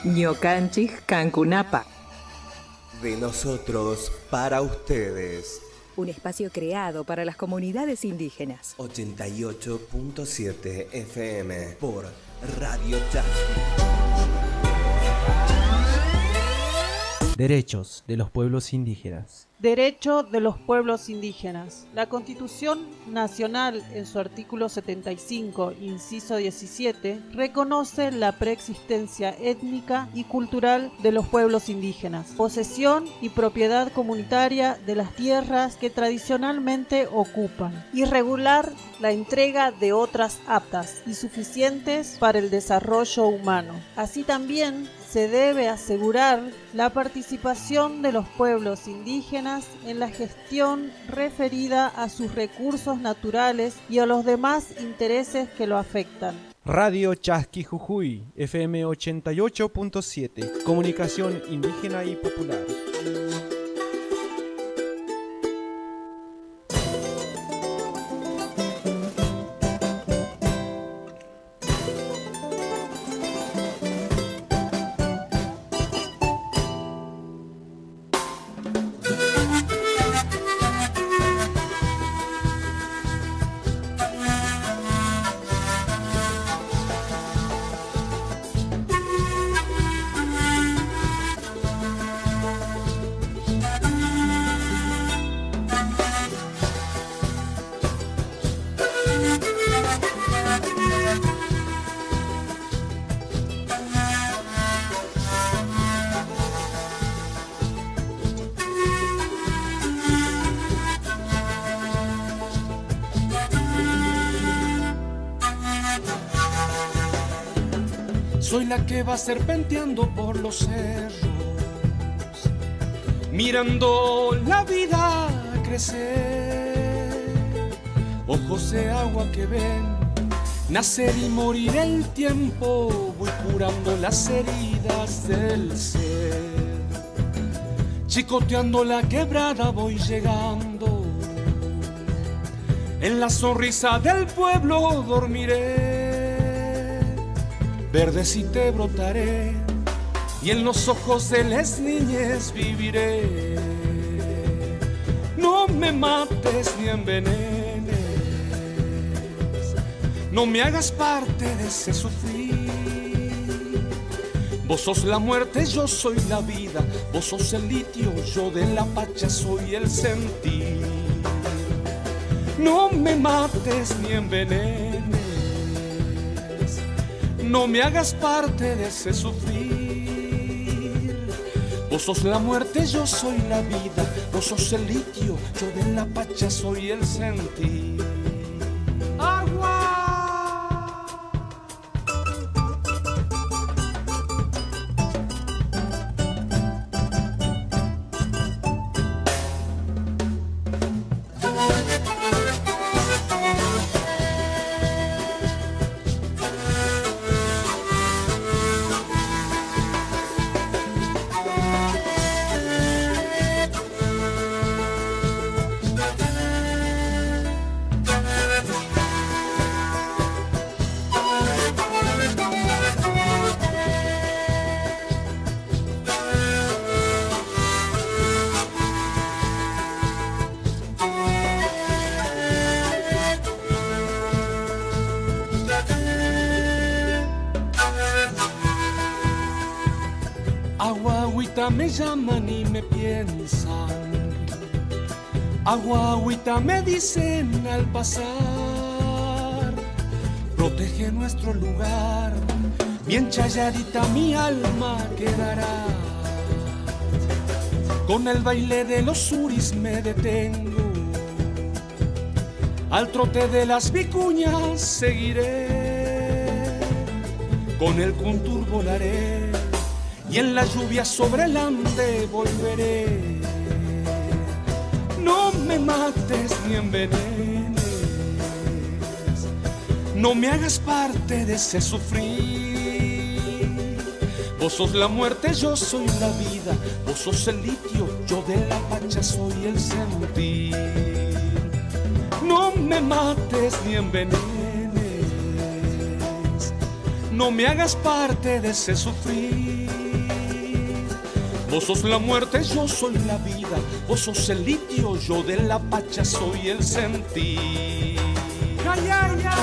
Ñocanchis Cancunapa. De nosotros para ustedes. Un espacio creado para las comunidades indígenas. 88.7 FM por Radio Chasqui. Derechos de los pueblos indígenas. Derecho de los pueblos indígenas. La Constitución Nacional, en su artículo 75, inciso 17, reconoce la preexistencia étnica y cultural de los pueblos indígenas, posesión y propiedad comunitaria de las tierras que tradicionalmente ocupan, y regular la entrega de otras aptas y suficientes para el desarrollo humano. Así también se debe asegurar la participación de los pueblos indígenas en la gestión referida a sus recursos naturales y a los demás intereses que lo afectan. Radio Chasqui Jujuy, FM 88.7, comunicación indígena y popular. Soy la que va serpenteando por los cerros, mirando la vida crecer. Ojos de agua que ven nacer y morir el tiempo, voy curando las heridas del ser. Chicoteando la quebrada voy llegando, en la sonrisa del pueblo dormiré. Verde si te brotaré y en los ojos de las niñas viviré. No me mates ni envenenes, no me hagas parte de ese sufrir. Vos sos la muerte, yo soy la vida, vos sos el litio, yo de la pacha soy el sentir. No me mates ni envenenes, no me hagas parte de ese sufrir. Vos sos la muerte, yo soy la vida, vos sos el litio, yo de la pacha soy el sentir. ¡Agua! Agua, agüita me llaman y me piensan. Agua, agüita me dicen al pasar. Protege nuestro lugar, bien chayadita mi alma quedará. Con el baile de los suris me detengo, al trote de las vicuñas seguiré. Con el cuntur volaré y en la lluvia sobre el ande volveré. No me mates ni envenenes, no me hagas parte de ese sufrir. Vos sos la muerte, yo soy la vida, vos sos el litio, yo de la pacha soy el sentir. No me mates ni envenenes, no me hagas parte de ese sufrir. Vos sos la muerte, yo soy la vida. Vos sos el litio, yo de la pacha soy el sentir. ¡Ay, ay, ay!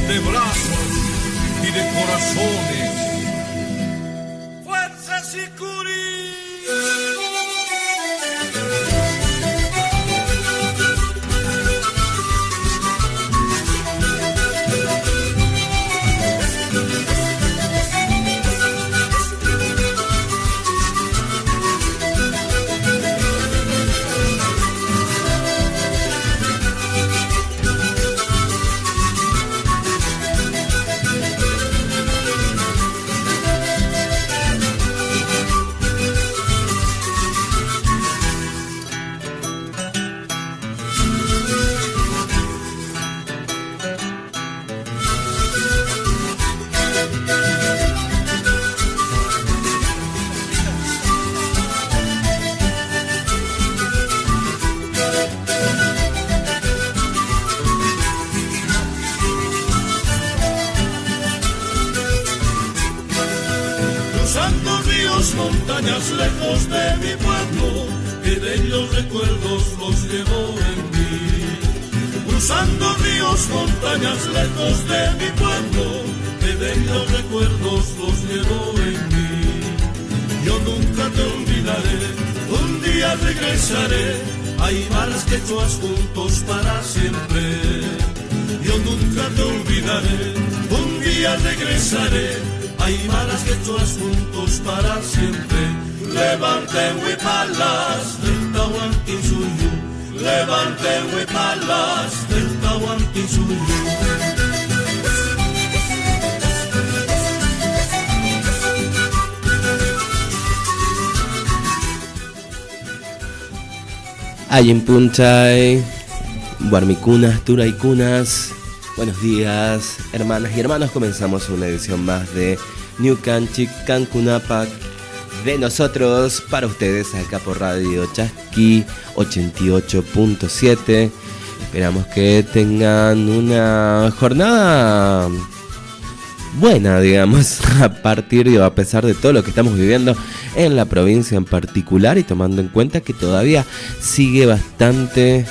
De brazos y de corazones, fuerzas y montañas lejos de mi pueblo, que bellos recuerdos los llevo en mí. Cruzando ríos, montañas lejos de mi pueblo, que bellos recuerdos los llevo en mí. Yo nunca te olvidaré, un día regresaré, hay malas quechuas juntos para siempre. Yo nunca te olvidaré, un día regresaré, hay malas quechuas juntos para siempre. Levanten huipalas del Tahuantinsuyo, levanten huipalas del Tahuantinsuyo. Ayinpunchay, Guarmicunas, Turaycunas. Buenos días, hermanas y hermanos. Comenzamos una edición más de New Canchic Cancunapac, de nosotros para ustedes acá por Radio Chasqui 88.7. Esperamos que tengan una jornada buena, digamos, a partir y a pesar de todo lo que estamos viviendo en la provincia en particular, y tomando en cuenta que todavía sigue bastante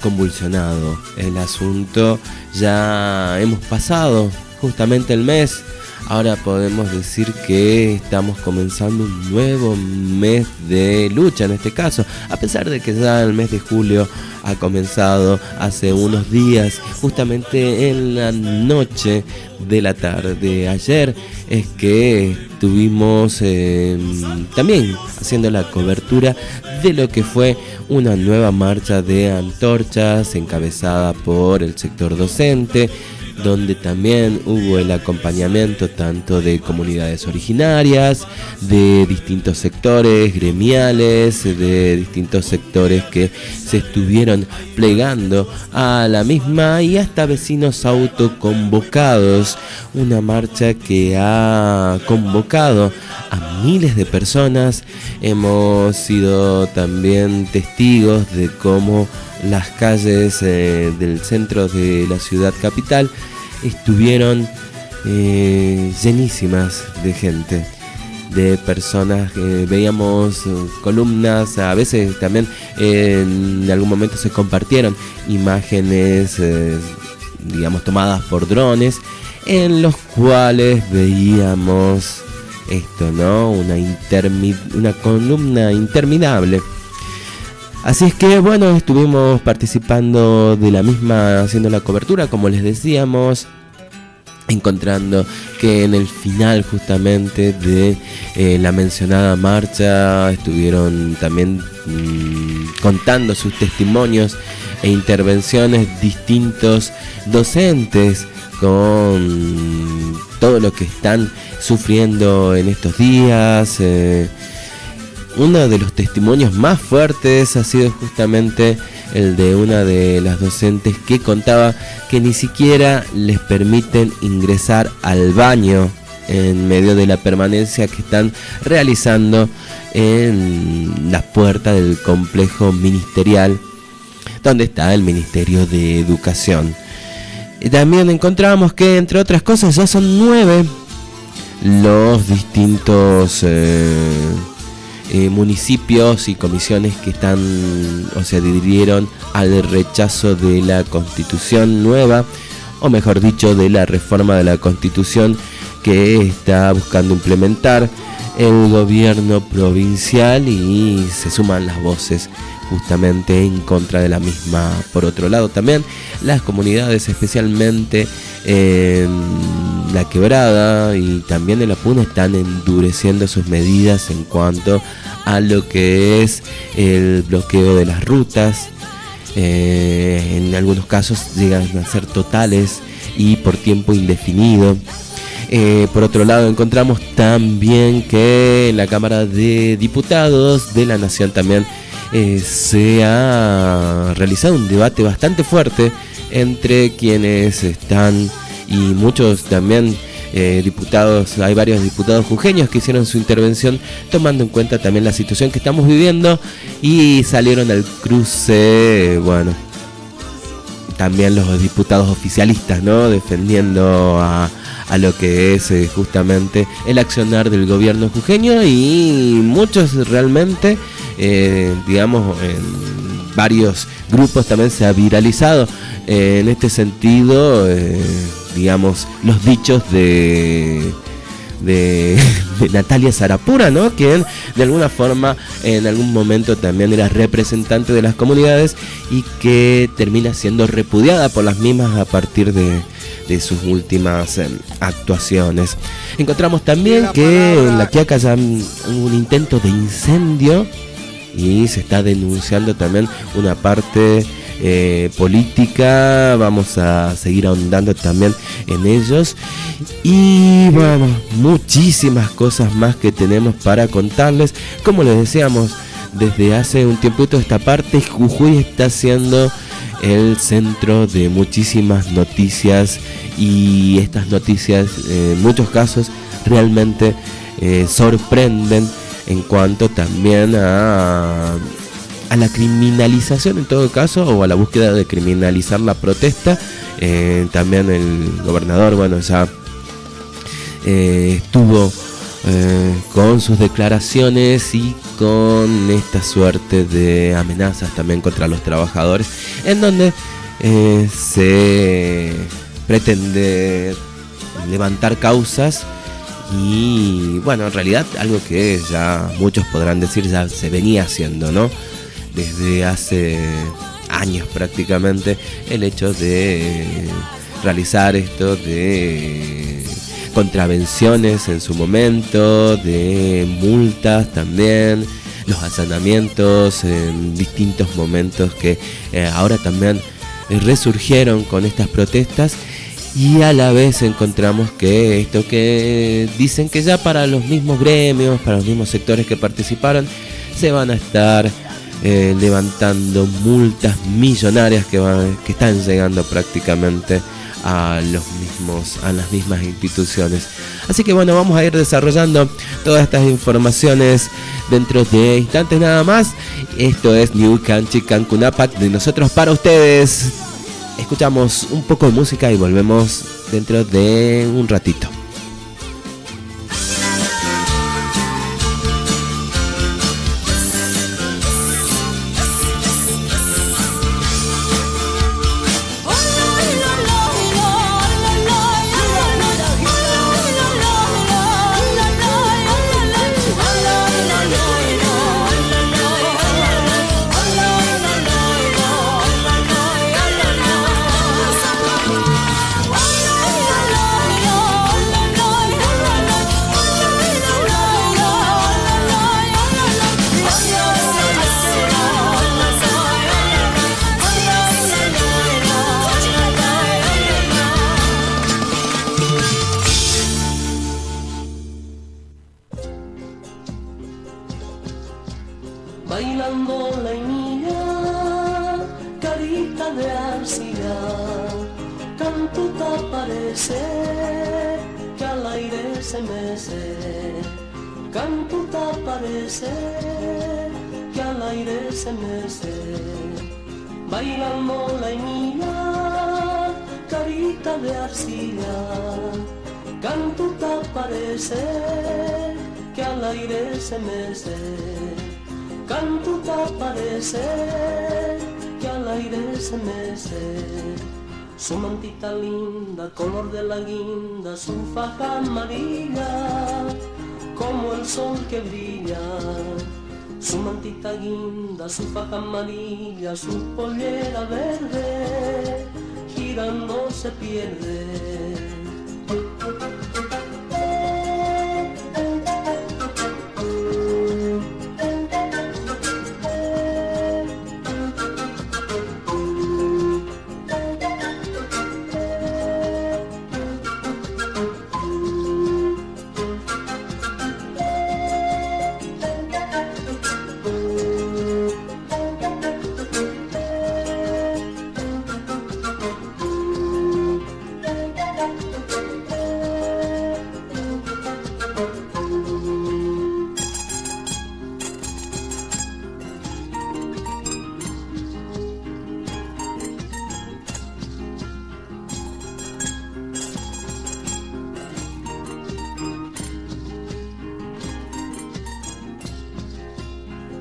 convulsionado el asunto. Ya hemos pasado justamente el mes. Ahora podemos decir que estamos comenzando un nuevo mes de lucha en este caso, a pesar de que ya el mes de julio ha comenzado hace unos días. Justamente en la noche de la tarde de ayer es que estuvimos también haciendo la cobertura de lo que fue una nueva marcha de antorchas encabezada por el sector docente, donde también hubo el acompañamiento tanto de comunidades originarias, de distintos sectores gremiales, de distintos sectores que se estuvieron plegando a la misma, y hasta vecinos autoconvocados. Una marcha que ha convocado a miles de personas. Hemos sido también testigos de cómo las calles del centro de la ciudad capital estuvieron llenísimas de gente, de personas. Veíamos columnas, a veces también en algún momento se compartieron imágenes, digamos, tomadas por drones, en los cuales veíamos esto, ¿no? Una columna interminable. Así es que bueno, estuvimos participando de la misma, haciendo la cobertura, como les decíamos, encontrando que en el final justamente de la mencionada marcha estuvieron también contando sus testimonios e intervenciones distintos docentes con todo lo que están sufriendo en estos días. Uno de los testimonios más fuertes ha sido justamente el de una de las docentes que contaba que ni siquiera les permiten ingresar al baño en medio de la permanencia que están realizando en la puerta del complejo ministerial, donde está el Ministerio de Educación. Y también encontramos que, entre otras cosas, ya son 9 los distintos municipios y comisiones que están, o se adhirieron al rechazo de la Constitución nueva, o mejor dicho, de la reforma de la Constitución que está buscando implementar el gobierno provincial, y se suman las voces justamente en contra de la misma. Por otro lado, también las comunidades, especialmente en La Quebrada y también en La Puna, están endureciendo sus medidas en cuanto a lo que es el bloqueo de las rutas. En algunos casos llegan a ser totales y por tiempo indefinido. Por otro lado, encontramos también que en la Cámara de Diputados de la Nación también se ha realizado un debate bastante fuerte entre quienes están, y muchos también diputados, hay varios diputados jujeños que hicieron su intervención tomando en cuenta también la situación que estamos viviendo, y salieron al cruce, bueno, también los diputados oficialistas, ¿no? Defendiendo a lo que es justamente el accionar del gobierno jujeño, y muchos realmente, digamos, en varios grupos también se ha viralizado en este sentido, digamos, los dichos de Natalia Sarapura, ¿no? Quien de alguna forma en algún momento también era representante de las comunidades y que termina siendo repudiada por las mismas a partir de sus últimas actuaciones. Encontramos también que en La Quiaca ya hubo un intento de incendio y se está denunciando también una parte política. Vamos a seguir ahondando también en ellos, y bueno, muchísimas cosas más que tenemos para contarles. Como les decíamos, desde hace un tiempito esta parte, Jujuy está siendo el centro de muchísimas noticias, y estas noticias en muchos casos realmente sorprenden en cuanto también a la criminalización, en todo caso, o a la búsqueda de criminalizar la protesta. También el gobernador, bueno, ya estuvo con sus declaraciones y con esta suerte de amenazas también contra los trabajadores, en donde se pretende levantar causas. Y bueno, en realidad algo que ya muchos podrán decir ya se venía haciendo, ¿no? Desde hace años prácticamente, el hecho de realizar esto de contravenciones en su momento, de multas también, los allanamientos en distintos momentos que ahora también resurgieron con estas protestas. Y a la vez encontramos que esto que dicen que ya para los mismos gremios, para los mismos sectores que participaron, se van a estar levantando multas millonarias que están llegando prácticamente a las mismas instituciones. Así que bueno, vamos a ir desarrollando todas estas informaciones dentro de instantes nada más. Esto es New Canchi Cancunapac, de nosotros para ustedes. Escuchamos un poco de música y volvemos dentro de un ratito. Bailando la niña, carita de arcilla, cantuta parece que al aire se mece, cantuta parece que al aire se mece. Bailando la niña, carita de arcilla, cantuta parece que al aire se mece. Cantuta parece que al aire se mece. Su mantita linda, color de la guinda, su faja amarilla, como el sol que brilla. Su mantita guinda, su faja amarilla, su pollera verde, girando se pierde.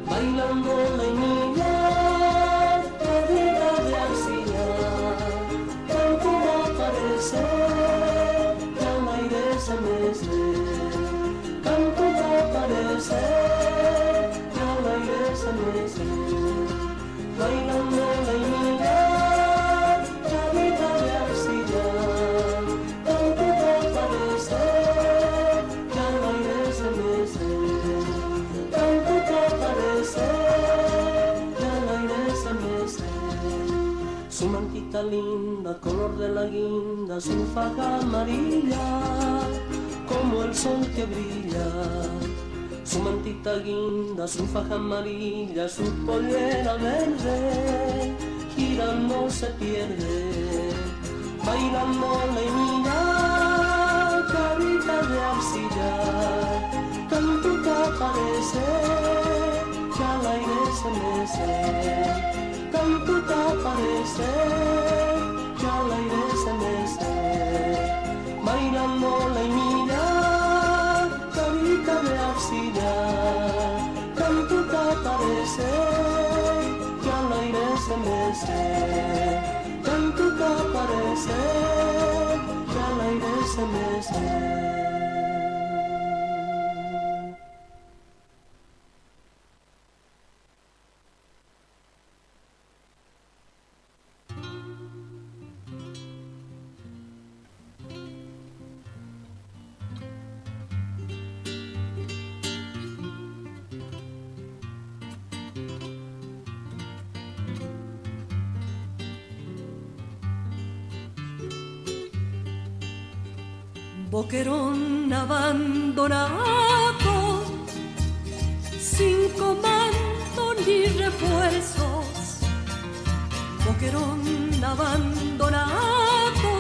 Bailando la niña, carita de arcilla, cantuta parece que al aire se mece, cantuta parece que al aire se mece. Bailando la niña, carita de arcilla, cantuta parece que al aire se mece, cantuta parece que al aire se mece. Su mantita linda, color de la guinda, su faja amarilla, como el sol que brilla. Su mantita guinda, su faja amarilla, su pollera verde, girando se pierde. Bailando la niña, carita de arcilla, cantuta parece que al aire se mece, cantuta parece que al aire se mece. Bailando la niña, carita de arcilla, cantuta parece que al aire se mece, cantuta parece que al aire se mece. Boquerón abandonado, sin comando ni refuerzos. Boquerón abandonado,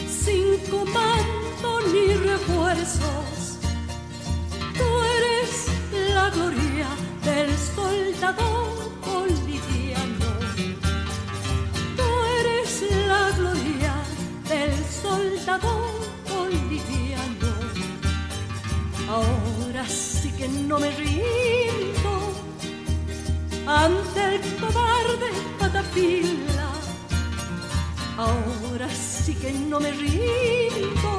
sin comando ni refuerzos. Tú eres la gloria del soldado boliviano. Tú eres la gloria del pasado boliviano. Ahora sí que no me rindo ante el cobarde Patapila. Ahora sí que no me rindo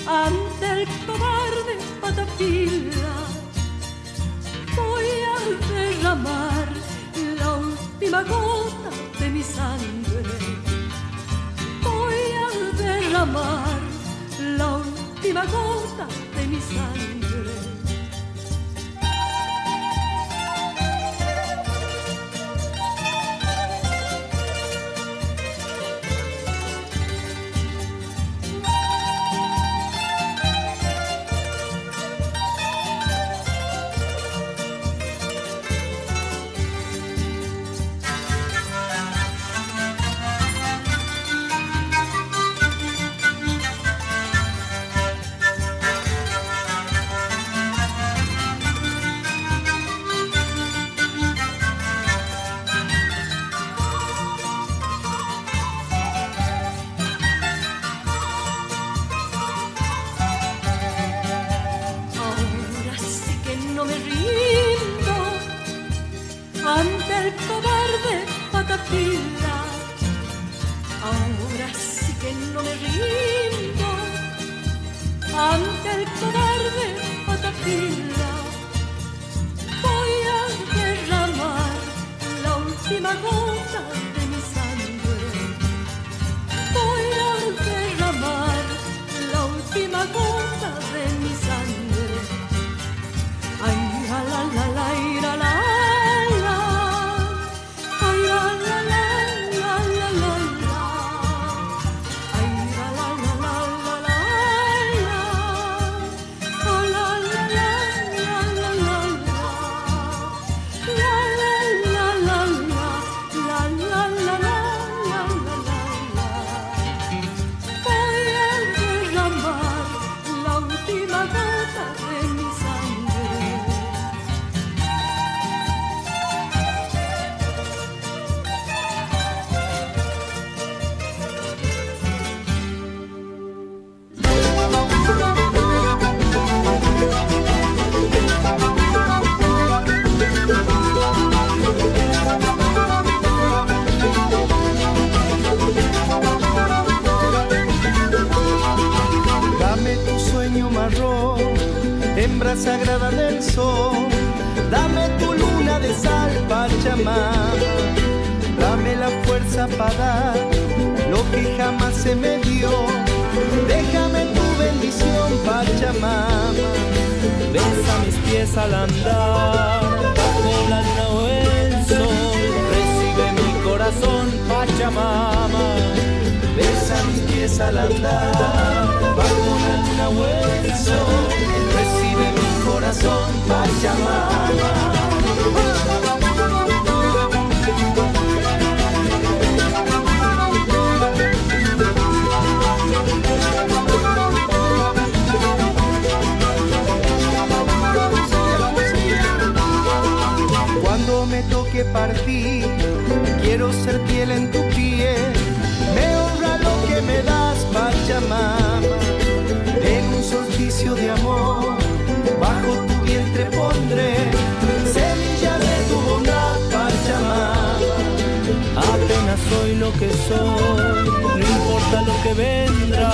ante el cobarde Patapila. Voy a derramar la última gota de mi sangre. Voy a derramar la última gota de mi sangre. Ahora sí que no me rindo ante el cobarde Patapila. Voy a derramar la última gota de mi sangre. Voy a derramar la última gota de mi sangre. Ay, la la la la la la. Hembra sagrada del sol, dame tu luna de sal, Pachamama. Dame la fuerza para dar lo que jamás se me dio. Déjame tu bendición, Pachamama. Besa mis pies al andar, bajo la luna o el sol. Recibe mi corazón, Pachamama. Besa mis pies al andar, bajo la luna o el sol. Recibe mi corazón, Pachamama. Cuando me toque partir, quiero ser piel en tu piel. Me honra lo que me das, Pachamama. En un solsticio de amor, bajo tu vientre pondré semillas de tu bondad, Pachamama. Apenas soy lo que soy, no importa lo que vendrá.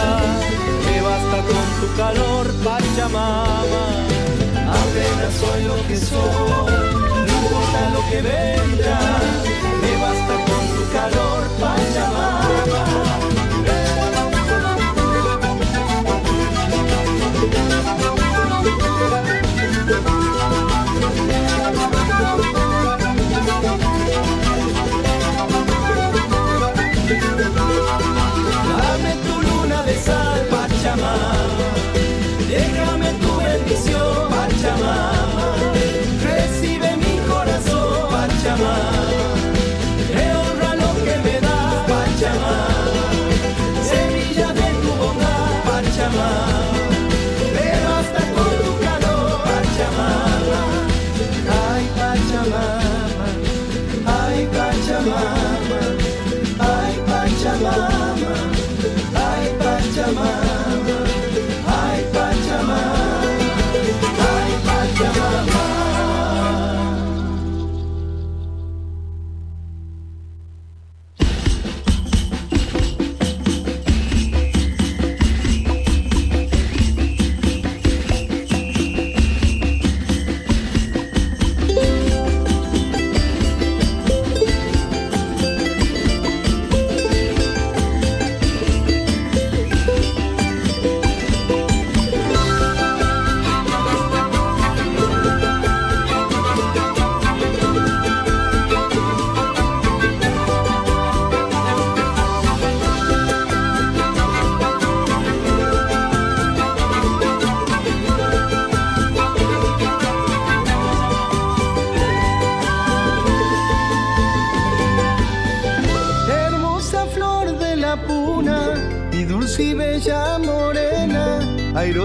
Me basta con tu calor, Pachamama. Apenas soy lo que soy, no importa lo que vendrá. Me basta con tu calor, Pachamama. Dame tu luna de sal, Pachamama. Déjame tu bendición, Pachamama. Recibe mi corazón, Pachamama. Me honra lo que me da, Pachamama. Semilla de tu bondad, Pachamama. Me basta con tu calor, Pachamama. Ay, Pachamama. Ay, Pachamama. Ay, Pachamama. Ay, Pachamama.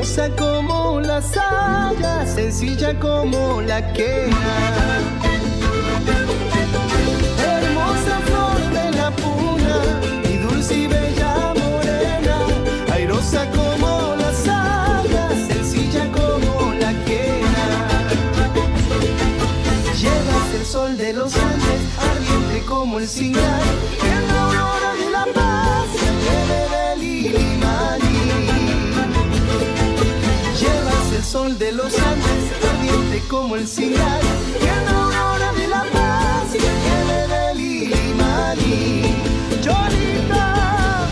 airosa como la saya, sencilla como la quena. Hermosa flor de la puna, y dulce y bella morena, airosa como la saya, sencilla como la quena. Llevas el sol de los Andes, ardiente como el cingal, en la aurora de la paz, nieve del Illimani. Llevas el sol de los Andes, ardiente como el cingal, en la aurora de la paz, nieve del Illimani. Cholita,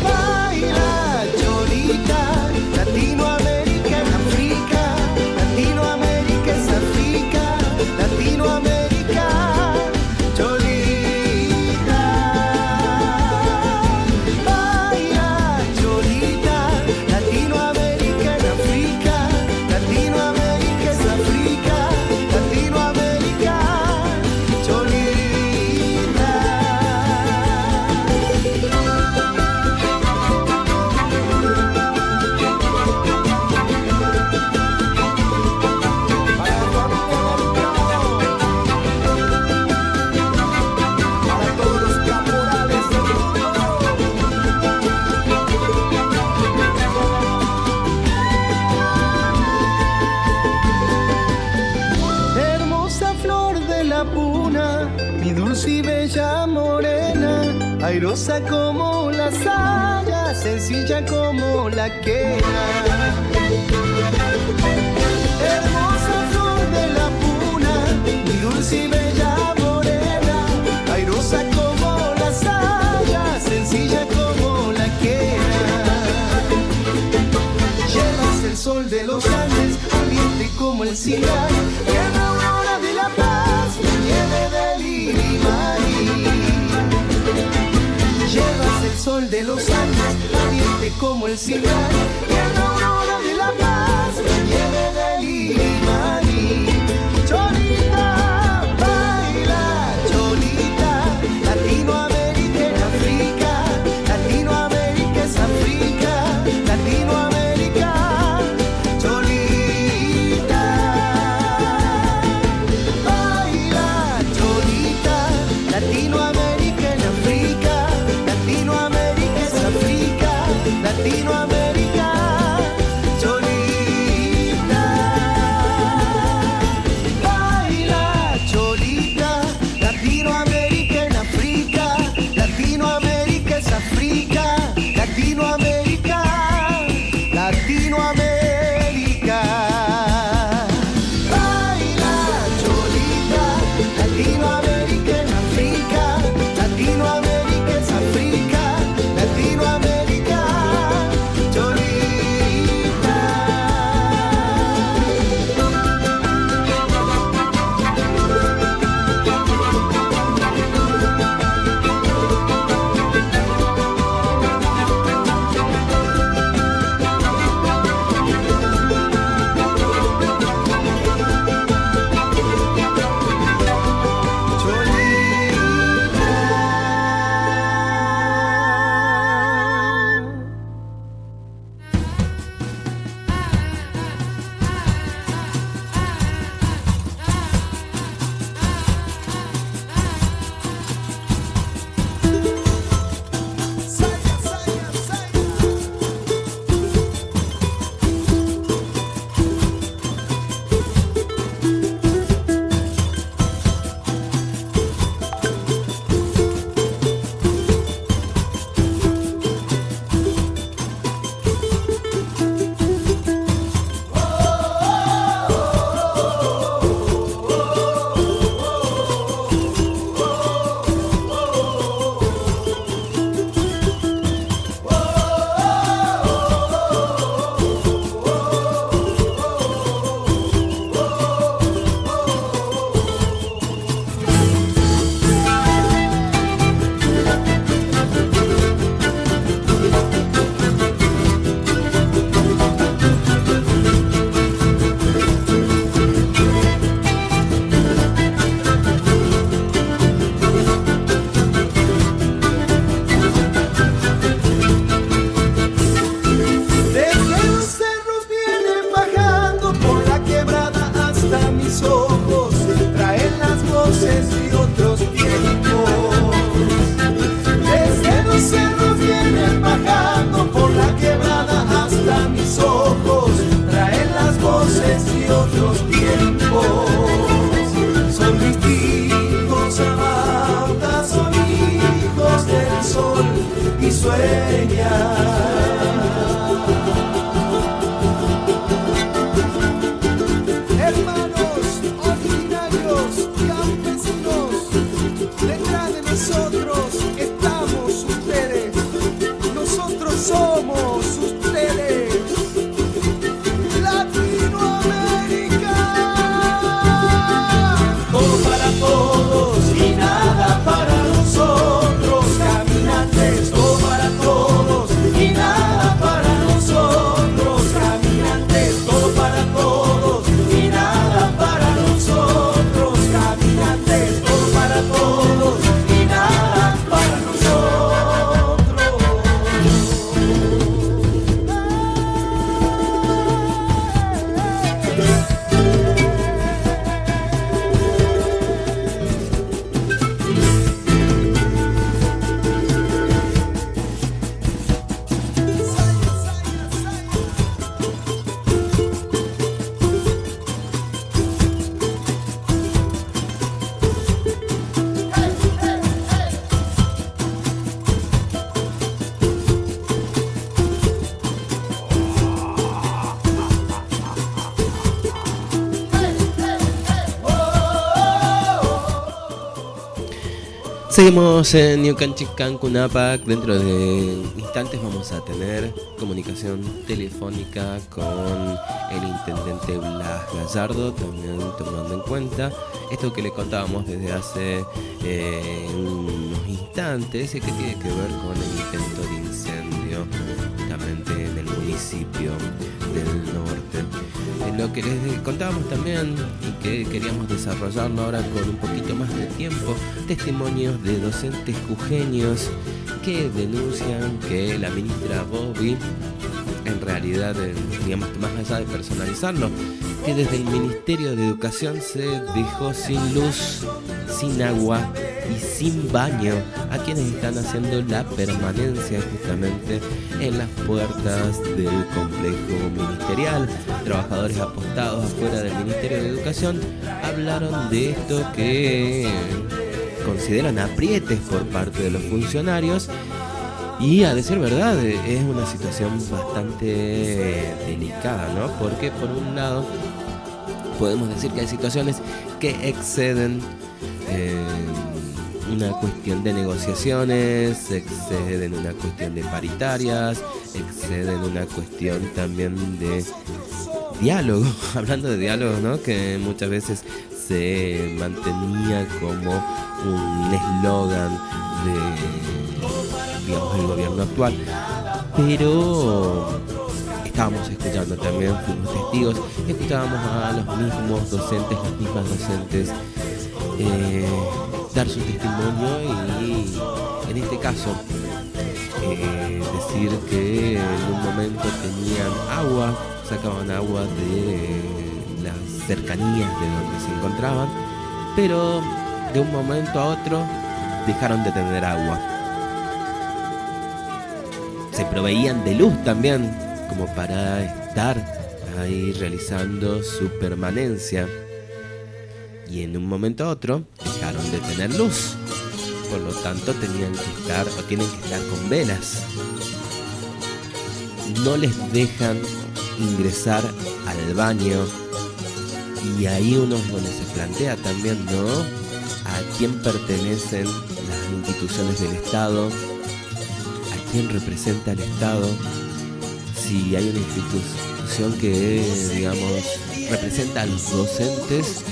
baila, Cholita, Latinoamérica es África, Latinoamérica es África, Latinoamérica, Cholita, baila, Cholita, Latinoamérica es África, Latinoamérica es África, Latinoamérica, Cholita. Para todos los caporales del mundo. Hermosa flor de la puna, mi dulce y bella morena, airosa como la saya, sencilla como la quena. Hermosa flor de la puna, mi dulce y bella morena, airosa como la saya, sencilla como la quena. Llevas el sol de los Andes, ardiente como el cingal, y en la aurora de la paz, la nieve del Illimani. Llevas el sol de los Andes, ardiente como el cingal, y en la aurora de la paz, la nieve del Illimani. Cholita, baila, Cholita, Latinoamérica es África, Latinoamérica es África, Latinoamérica, Cholita, baila, Cholita, Latinoamérica en África, Latinoamérica es África, Latinoamérica. sueña. Hermanos originarios, campesinos, detrás de nosotros estamos ustedes, nosotros somos ustedes. Latinoamérica, todo para todos y nada para nosotros, caminantes, todo para todos y nada para nosotros, caminantes, todo para todos y nada para nosotros, caminantes, todo para todos y nada para nosotros. Seguimos en New Canchicán, Cunapac. Dentro de instantes vamos a tener comunicación telefónica con el intendente Blas Gallardo, también tomando en cuenta esto que le contábamos desde hace unos instantes y que tiene que ver con el intento de incendio justamente en el municipio del norte. Lo que les contábamos también y que queríamos desarrollarlo ahora con un poquito más de tiempo, testimonios de docentes jujeños que denuncian que la ministra Bobby, en realidad, digamos que más allá de personalizarlo, que desde el Ministerio de Educación se dejó sin luz, sin agua y sin baño a quienes están haciendo la permanencia justamente en las puertas del complejo ministerial. Trabajadores apostados afuera del Ministerio de Educación hablaron de esto que consideran aprietes por parte de los funcionarios. Y a decir verdad, es una situación bastante delicada, ¿no? Porque por un lado podemos decir que hay situaciones que exceden una cuestión de negociaciones, exceden una cuestión de paritarias, exceden una cuestión también de diálogo. Hablando de diálogo, ¿no? Que muchas veces se mantenía como un eslogan de, digamos, el gobierno actual, pero estábamos escuchando también, fuimos testigos, escuchábamos a los mismos docentes, las mismas docentes dar su testimonio y en este caso decir que en un momento tenían agua, sacaban agua de las cercanías de donde se encontraban, pero de un momento a otro dejaron de tener agua. Se proveían de luz también, como para estar ahí realizando su permanencia. Y en un momento a otro dejaron de tener luz. Por lo tanto tenían que estar o tienen que estar con velas. No les dejan ingresar al baño. Y ahí uno es donde se plantea también, ¿no? ¿A quién pertenecen las instituciones del Estado? ¿A quién representa el Estado? Si hay una institución que, digamos, representa a los docentes,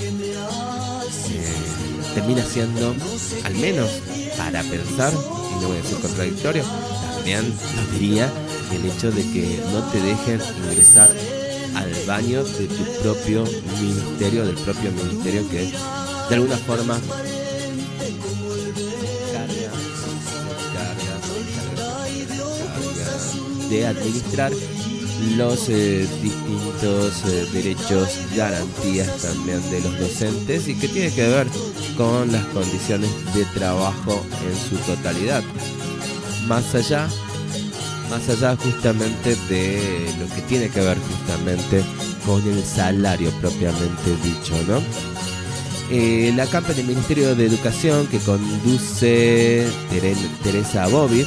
termina siendo, al menos para pensar, y no voy a decir contradictorio, también lo diría, el hecho de que no te dejen ingresar al baño de tu propio ministerio, del propio ministerio que de alguna forma de administrar los distintos derechos, garantías también de los docentes y que tiene que ver con las condiciones de trabajo en su totalidad. Más allá justamente de lo que tiene que ver justamente con el salario propiamente dicho, ¿no? La campaña del Ministerio de Educación que conduce Teresa Bobby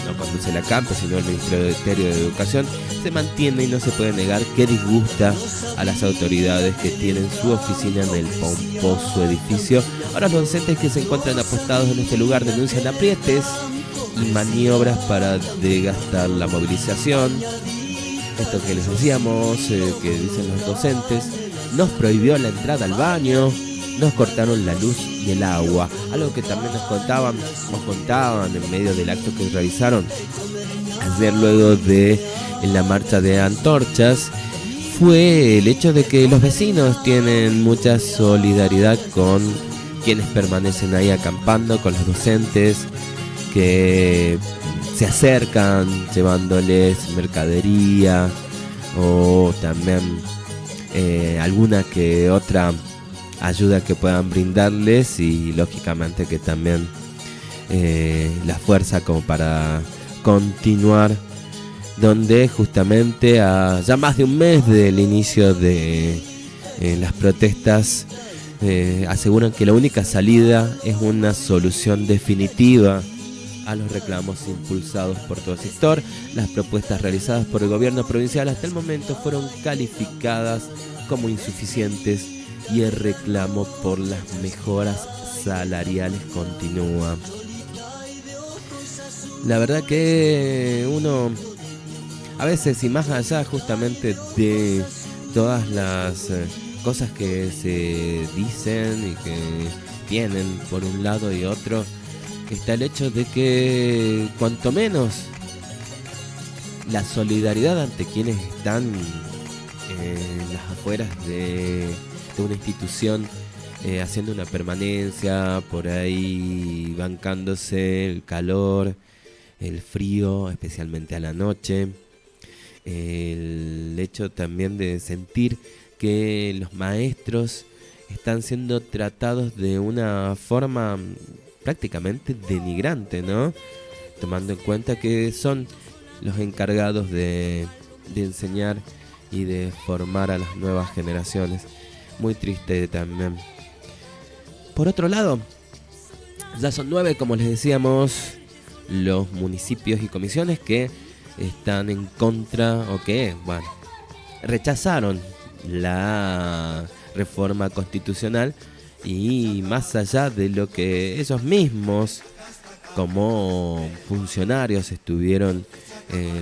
no conduce la CAMPE, sino el Ministerio de Educación, se mantiene y no se puede negar que disgusta a las autoridades que tienen su oficina en el pomposo edificio. Ahora los docentes que se encuentran apostados en este lugar denuncian aprietes y maniobras para desgastar la movilización. Esto que les decíamos, que dicen los docentes, nos prohibió la entrada al baño, nos cortaron la luz y el agua. Algo que también nos contaban en medio del acto que realizaron ayer luego de la marcha de antorchas, fue el hecho de que los vecinos tienen mucha solidaridad con quienes permanecen ahí acampando, con los docentes que se acercan llevándoles mercadería o también alguna que otra ayuda que puedan brindarles, y lógicamente que también la fuerza como para continuar, donde justamente a ya más de un mes del inicio de las protestas aseguran que la única salida es una solución definitiva a los reclamos impulsados por todo el sector. Las propuestas realizadas por el gobierno provincial hasta el momento fueron calificadas como insuficientes y el reclamo por las mejoras salariales continúa. La verdad que uno a veces, y más allá justamente de todas las cosas que se dicen y que tienen por un lado y otro, está el hecho de que cuanto menos la solidaridad ante quienes están en las afueras de una institución haciendo una permanencia por ahí, bancándose el calor, el frío, especialmente a la noche, el hecho también de sentir que los maestros están siendo tratados de una forma prácticamente denigrante, ¿no? Tomando en cuenta que son los encargados de enseñar y de formar a las nuevas generaciones. Muy triste también. Por otro lado, ya son 9, como les decíamos, los municipios y comisiones que están en contra o que, bueno, rechazaron la reforma constitucional, y más allá de lo que ellos mismos como funcionarios estuvieron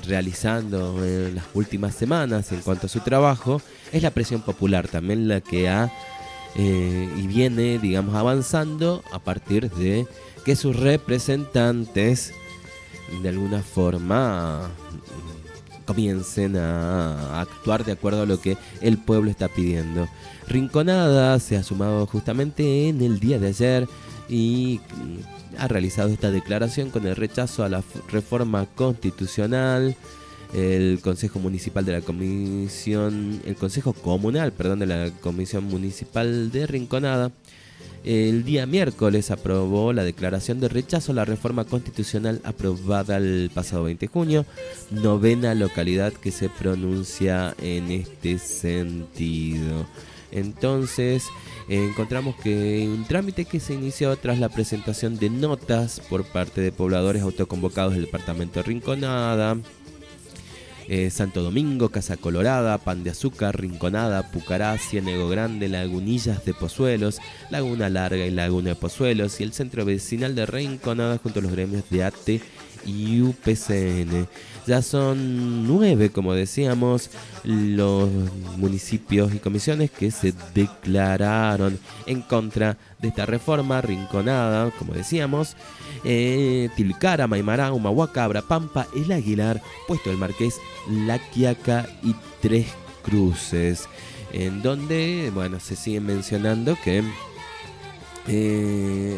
realizando en las últimas semanas en cuanto a su trabajo, es la presión popular también la que ha y viene, digamos, avanzando a partir de que sus representantes de alguna forma comiencen a actuar de acuerdo a lo que el pueblo está pidiendo. Rinconada se ha sumado justamente en el día de ayer y ha realizado esta declaración con el rechazo a la reforma constitucional. El Consejo Municipal de la Comisión, el Consejo Comunal, perdón, de la Comisión Municipal de Rinconada, el día miércoles aprobó la declaración de rechazo a la reforma constitucional aprobada el pasado 20 de junio, 9ª localidad que se pronuncia en este sentido. Entonces, encontramos que un trámite que se inició tras la presentación de notas por parte de pobladores autoconvocados del departamento de Rinconada, Santo Domingo, Casa Colorada, Pan de Azúcar, Rinconada, Pucará, Ciénego Grande, Lagunillas de Pozuelos, Laguna Larga y Laguna de Pozuelos, y el centro vecinal de Rinconada junto a los gremios de ATE y UPCN. Ya son 9, como decíamos, los municipios y comisiones que se declararon en contra de esta reforma. Rinconada, como decíamos, Tilcara, Maimará, Humahuaca, Abrapampa, El Aguilar, Puesto del Marqués, La Quiaca y Tres Cruces, en donde, bueno, se sigue mencionando que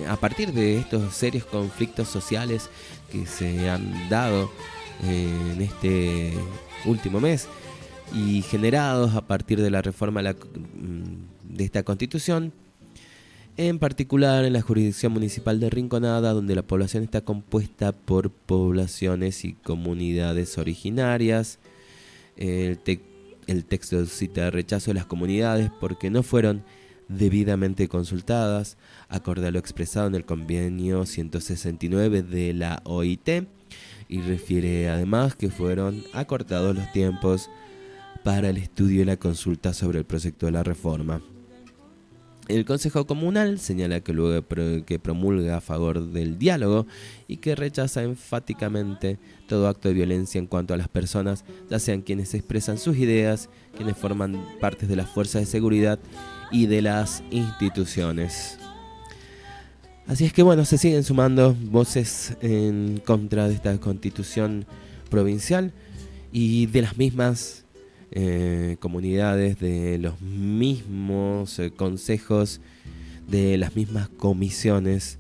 a partir de estos serios conflictos sociales que se han dado en este último mes y generados a partir de la reforma de esta constitución, en particular en la jurisdicción municipal de Rinconada, donde la población está compuesta por poblaciones y comunidades originarias. El texto cita rechazo de las comunidades porque no fueron debidamente consultadas, acorde a lo expresado en el convenio 169 de la OIT, y refiere además que fueron acortados los tiempos para el estudio y la consulta sobre el proyecto de la reforma. El Consejo Comunal señala que luego que promulga a favor del diálogo y que rechaza enfáticamente todo acto de violencia en cuanto a las personas, ya sean quienes expresan sus ideas, quienes forman parte de las fuerzas de seguridad y de las instituciones. Así es que bueno, se siguen sumando voces en contra de esta constitución provincial y de las mismas comunidades, de los mismos consejos, de las mismas comisiones.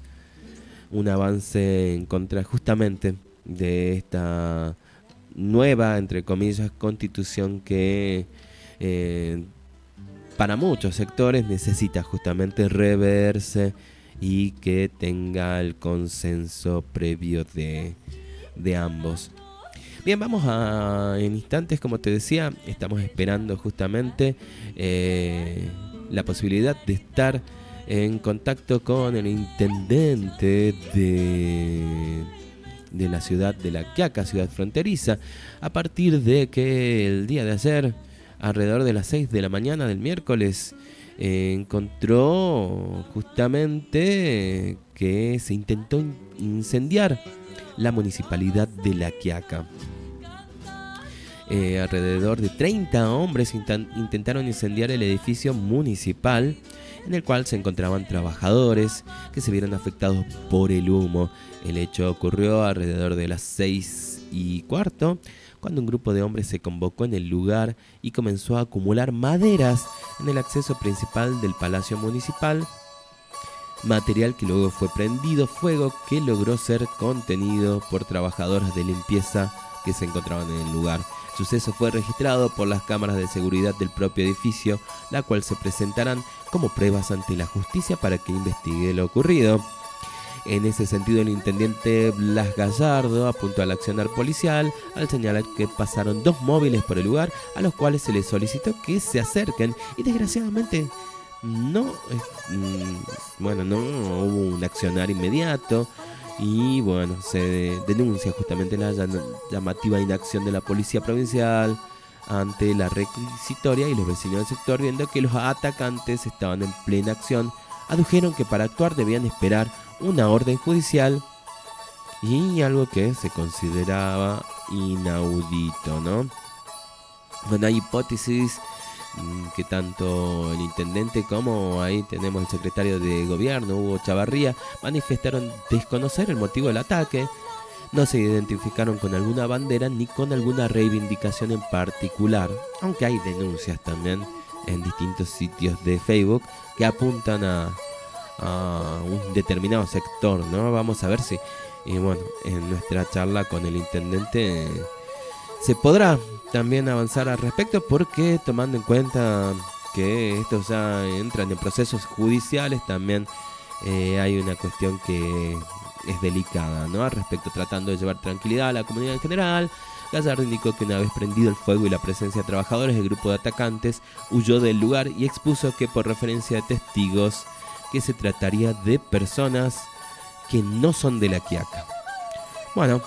Un avance en contra justamente de esta nueva, entre comillas, constitución que para muchos sectores necesita justamente reverse y que tenga el consenso previo de ambos. Bien, vamos en instantes, como te decía, estamos esperando justamente la posibilidad de estar en contacto con el intendente de la ciudad de La Quiaca, ciudad fronteriza, a partir de que el día de ayer, alrededor de las 6 de la mañana del miércoles, encontró justamente que se intentó incendiar la municipalidad de La Quiaca. Alrededor de 30 hombres intentaron incendiar el edificio municipal en el cual se encontraban trabajadores que se vieron afectados por el humo. El hecho ocurrió alrededor de las 6:15, cuando un grupo de hombres se convocó en el lugar y comenzó a acumular maderas en el acceso principal del Palacio Municipal, material que luego fue prendido fuego, que logró ser contenido por trabajadoras de limpieza que se encontraban en el lugar. El suceso fue registrado por las cámaras de seguridad del propio edificio, la cual se presentarán como pruebas ante la justicia para que investigue lo ocurrido. En ese sentido, el intendente Blas Gallardo apuntó al accionar policial al señalar que pasaron 2 móviles por el lugar, a los cuales se les solicitó que se acerquen, y desgraciadamente no hubo un accionar inmediato. Y bueno, se denuncia justamente la llamativa inacción de la policía provincial ante la requisitoria, y los vecinos del sector, viendo que los atacantes estaban en plena acción, adujeron que para actuar debían esperar una orden judicial, y algo que se consideraba inaudito, ¿no? Bueno, hay hipótesis que tanto el intendente como ahí tenemos el secretario de gobierno, Hugo Chavarría, manifestaron desconocer el motivo del ataque. No se identificaron con alguna bandera ni con alguna reivindicación en particular, aunque hay denuncias también en distintos sitios de Facebook que apuntan a un determinado sector, ¿no? Vamos a ver si en nuestra charla con el intendente se podrá también avanzar al respecto, porque tomando en cuenta que estos ya entran en procesos judiciales, también hay una cuestión que es delicada, ¿no? Al respecto, tratando de llevar tranquilidad a la comunidad en general, Gallardo indicó que una vez prendido el fuego y la presencia de trabajadores, el grupo de atacantes huyó del lugar y expuso que, por referencia de testigos, que se trataría de personas que no son de La Quiaca. Bueno,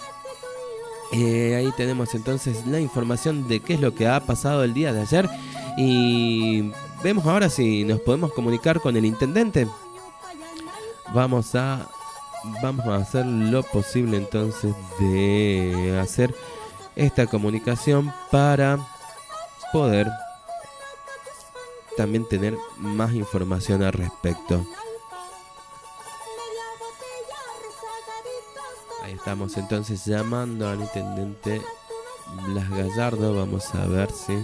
ahí tenemos entonces la información de qué es lo que ha pasado el día de ayer, y vemos ahora si nos podemos comunicar con el intendente. Vamos a hacer lo posible entonces de hacer esta comunicación para poder también tener más información al respecto. Ahí estamos entonces llamando al intendente Blas Gallardo. Vamos a ver si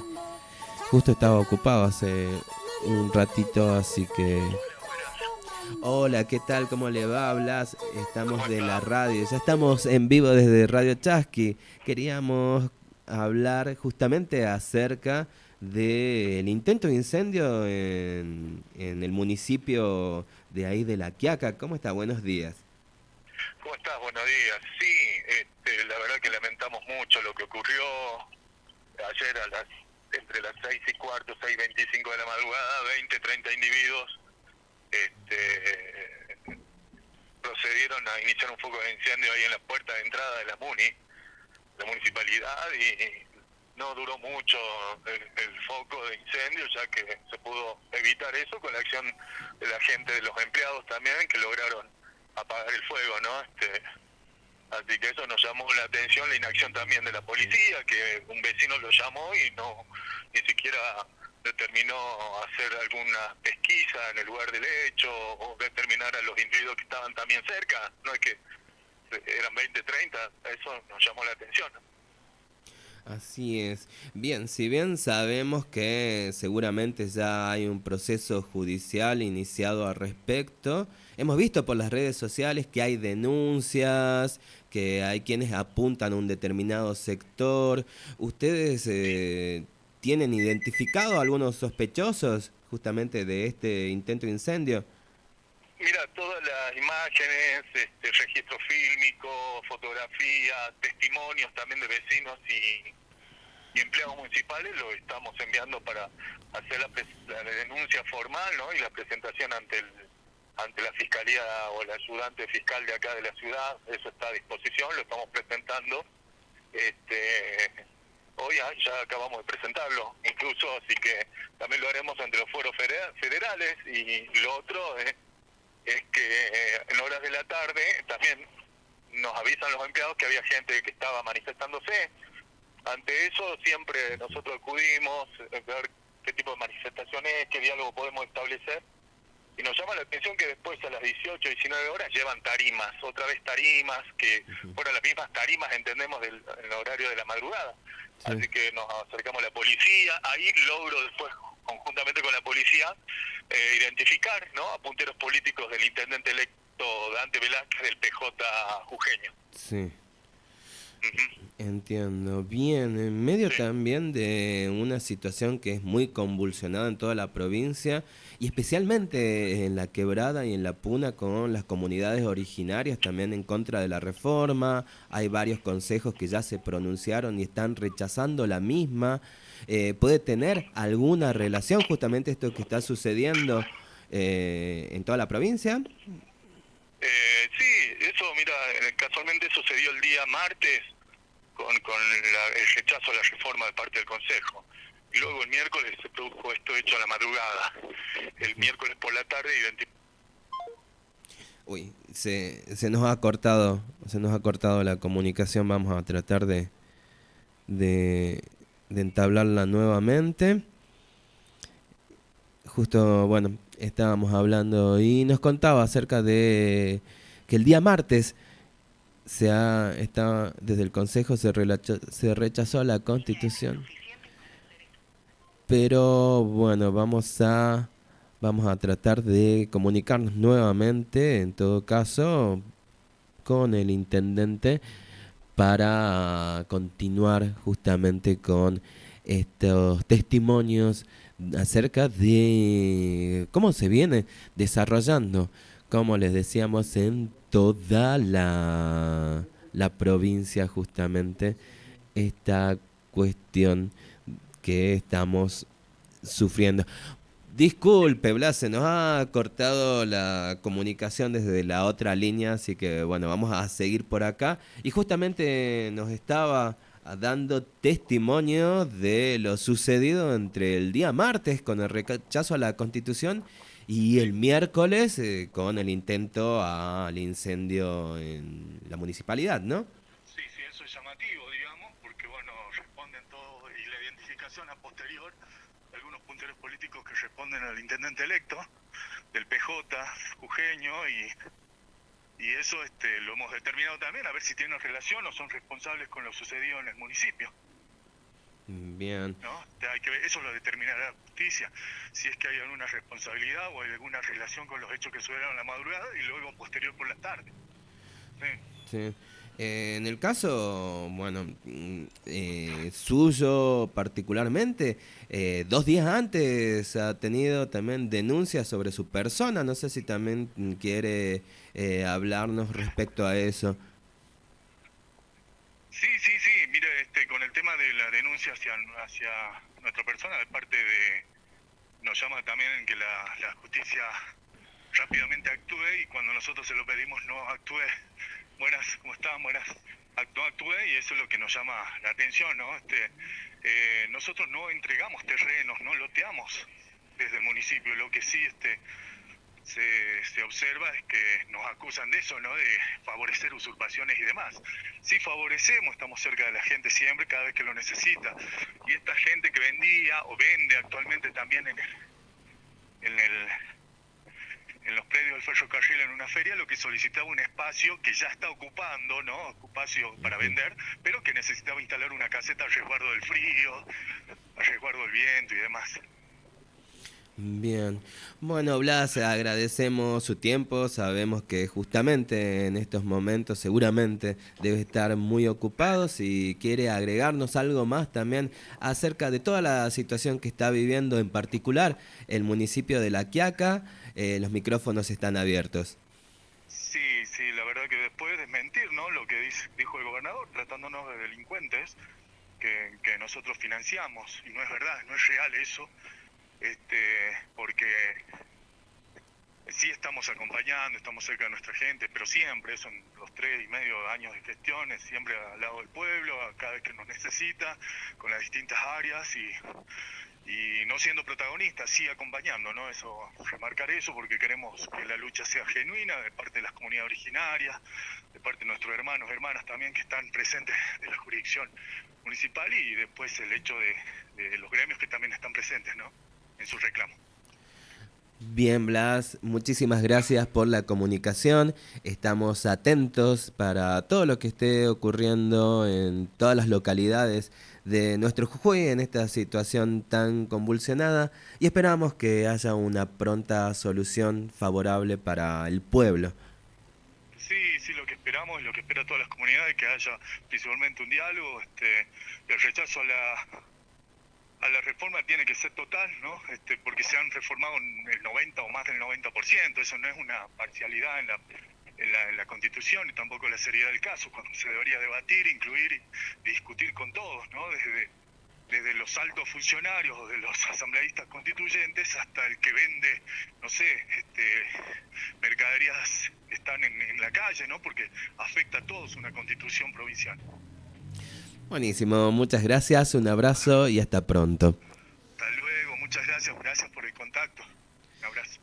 justo estaba ocupado hace un ratito, así que... Hola, ¿qué tal? ¿Cómo le va, Blas? Estamos de la radio, ya estamos en vivo desde Radio Chasqui. Queríamos hablar justamente acerca del intento de incendio en el municipio de ahí de La Quiaca. ¿Cómo está? Buenos días. ¿Cómo estás? Buenos días. Sí, la verdad que lamentamos mucho lo que ocurrió ayer entre las 6:15, 6:25 de la madrugada. 20-30 individuos procedieron a iniciar un foco de incendio ahí en la puerta de entrada de la MUNI, municipalidad y no duró mucho el foco de incendio, ya que se pudo evitar eso con la acción de la gente, de los empleados también, que lograron apagar el fuego, ¿no? Así que eso nos llamó la atención, la inacción también de la policía, que un vecino lo llamó y no ni siquiera determinó hacer alguna pesquisa en el lugar del hecho o determinar a los individuos que estaban también cerca. No es que eran 20, 30, eso nos llamó la atención. Así es. Bien, si bien sabemos que seguramente ya hay un proceso judicial iniciado al respecto, hemos visto por las redes sociales que hay denuncias, que hay quienes apuntan a un determinado sector. ¿Ustedes tienen identificado a algunos sospechosos justamente de este intento de incendio? Mira, todas las imágenes, registro fílmico, fotografía, testimonios también de vecinos y empleados municipales lo estamos enviando para hacer la denuncia formal, ¿no? Y la presentación ante la fiscalía o el ayudante fiscal de acá de la ciudad. Eso está a disposición, lo estamos presentando. Hoy ya acabamos de presentarlo, incluso, así que también lo haremos ante los fueros federales. Y lo otro es que en horas de la tarde también nos avisan los empleados que había gente que estaba manifestándose. Ante eso siempre nosotros acudimos a ver qué tipo de manifestación es, qué diálogo podemos establecer. Y nos llama la atención que después a las 18, 19 horas llevan tarimas, otra vez tarimas, que fueron las mismas tarimas, entendemos, en el horario de la madrugada. Sí. Así que nos acercamos a la policía, ahí logro después, conjuntamente con la policía, identificar, ¿no?, a punteros políticos del intendente electo Dante Velázquez del PJ jujeño. Sí. Entiendo. Bien, en medio también de una situación que es muy convulsionada en toda la provincia y especialmente en la Quebrada y en la Puna con las comunidades originarias también en contra de la reforma. Hay varios consejos que ya se pronunciaron y están rechazando la misma. ¿Puede tener alguna relación justamente esto que está sucediendo en toda la provincia? Sí, eso, mira, casualmente sucedió el día martes con el rechazo a la reforma de parte del Consejo. Y luego el miércoles se produjo esto hecho a la madrugada. El miércoles por la tarde Uy, se nos ha cortado la comunicación. Vamos a tratar de entablarla nuevamente. Justo, bueno, estábamos hablando y nos contaba acerca de que el día martes desde el Consejo se rechazó la Constitución. Pero bueno, vamos a tratar de comunicarnos nuevamente, en todo caso, con el intendente para continuar justamente con estos testimonios acerca de cómo se viene desarrollando, como les decíamos, en toda la provincia justamente esta cuestión que estamos sufriendo. Disculpe, Blas, se nos ha cortado la comunicación desde la otra línea, así que bueno, vamos a seguir por acá. Y justamente nos estaba dando testimonio de lo sucedido entre el día martes con el rechazo a la Constitución y el miércoles con el intento al incendio en la municipalidad, ¿no? Sí, eso es llamativo, digamos, porque bueno, responden todos, y la identificación a posterior de algunos punteros políticos que responden al intendente electo del PJ jujeño, y eso lo hemos determinado también, a ver si tienen relación o son responsables con lo sucedido en el municipio. Bien. ¿No? Hay que ver, eso lo determinará la justicia, si es que hay alguna responsabilidad o hay alguna relación con los hechos que sucedieron en la madrugada y luego posterior por la tarde. Sí. En el caso, bueno, suyo particularmente, 2 días antes ha tenido también denuncias sobre su persona. No sé si también quiere hablarnos respecto a eso. Sí, mire, con el tema de la denuncia hacia nuestra persona, de parte de, nos llama también que la justicia rápidamente actúe, y cuando nosotros se lo pedimos no actúe. Buenas, ¿cómo están? Buenas. actué, y eso es lo que nos llama la atención, ¿no? Nosotros no entregamos terrenos, no loteamos desde el municipio. Lo que sí se observa es que nos acusan de eso, ¿no? De favorecer usurpaciones y demás. Sí favorecemos, estamos cerca de la gente siempre, cada vez que lo necesita. Y esta gente que vendía o vende actualmente también en los predios del ferrocarril en una feria, lo que solicitaba un espacio que ya está ocupando, ¿no? Espacio para vender, pero que necesitaba instalar una caseta a resguardo del frío, a resguardo del viento y demás. Bien, bueno, Blas, agradecemos su tiempo, sabemos que justamente en estos momentos seguramente debe estar muy ocupado. Si quiere agregarnos algo más también acerca de toda la situación que está viviendo en particular el municipio de La Quiaca, los micrófonos están abiertos. Sí, la verdad que después de desmentir, ¿no? Lo que dijo el gobernador, tratándonos de delincuentes que nosotros financiamos, y no es verdad, no es real eso. Porque sí estamos acompañando, estamos cerca de nuestra gente, pero siempre, eso en los 3,5 años de gestiones, siempre al lado del pueblo, cada vez que nos necesita, con las distintas áreas y no siendo protagonistas, sí acompañando, ¿no? Eso, remarcar eso, porque queremos que la lucha sea genuina de parte de las comunidades originarias, de parte de nuestros hermanos, hermanas también que están presentes de la jurisdicción municipal, y después el hecho de los gremios que también están presentes, ¿no? En su reclamo. Bien, Blas, muchísimas gracias por la comunicación. Estamos atentos para todo lo que esté ocurriendo en todas las localidades de nuestro Jujuy en esta situación tan convulsionada, y esperamos que haya una pronta solución favorable para el pueblo. Sí, lo que esperamos y lo que espera todas las comunidades es que haya principalmente un diálogo. El rechazo a la reforma tiene que ser total, ¿no? Porque se han reformado el 90 o más del 90%, eso no es una parcialidad en la Constitución, y tampoco la seriedad del caso, cuando se debería debatir, incluir y discutir con todos, ¿no? Desde los altos funcionarios o de los asambleístas constituyentes hasta el que vende, no sé, mercaderías que están en la calle, ¿no? Porque afecta a todos una constitución provincial. Buenísimo, muchas gracias, un abrazo y hasta pronto. Hasta luego, muchas gracias por el contacto. Un abrazo.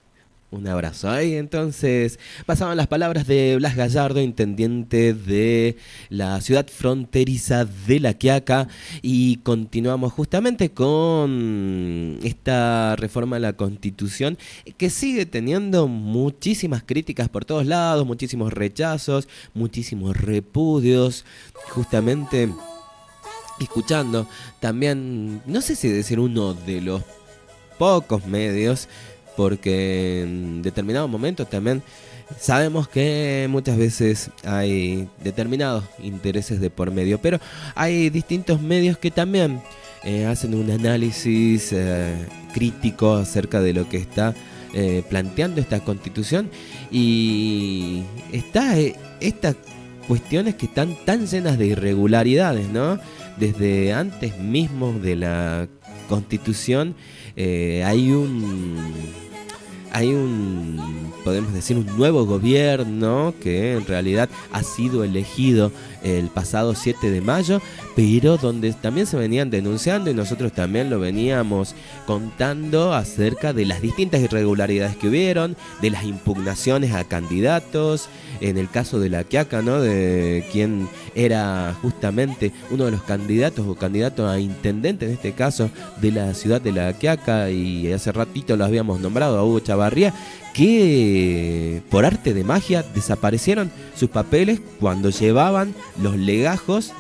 Un abrazo. Ahí entonces pasaban las palabras de Blas Gallardo, intendente de la ciudad fronteriza de La Quiaca, y continuamos justamente con esta reforma a la Constitución que sigue teniendo muchísimas críticas por todos lados, muchísimos rechazos, muchísimos repudios, justamente escuchando también, no sé si decir uno de los pocos medios, porque en determinados momentos también sabemos que muchas veces hay determinados intereses de por medio, pero hay distintos medios que también hacen un análisis crítico acerca de lo que está planteando esta Constitución, y estas cuestiones que están tan llenas de irregularidades, ¿no? Desde antes mismo de la Constitución hay un, podemos decir, un nuevo gobierno que en realidad ha sido elegido el pasado 7 de mayo, pero donde también se venían denunciando, y nosotros también lo veníamos contando, acerca de las distintas irregularidades que hubieron, de las impugnaciones a candidatos, en el caso de La Quiaca, ¿no? De quien era justamente uno de los candidatos o candidato a intendente, en este caso, de la ciudad de La Quiaca, y hace ratito lo habíamos nombrado, a Hugo Chavarría, que por arte de magia desaparecieron sus papeles cuando llevaban los legajos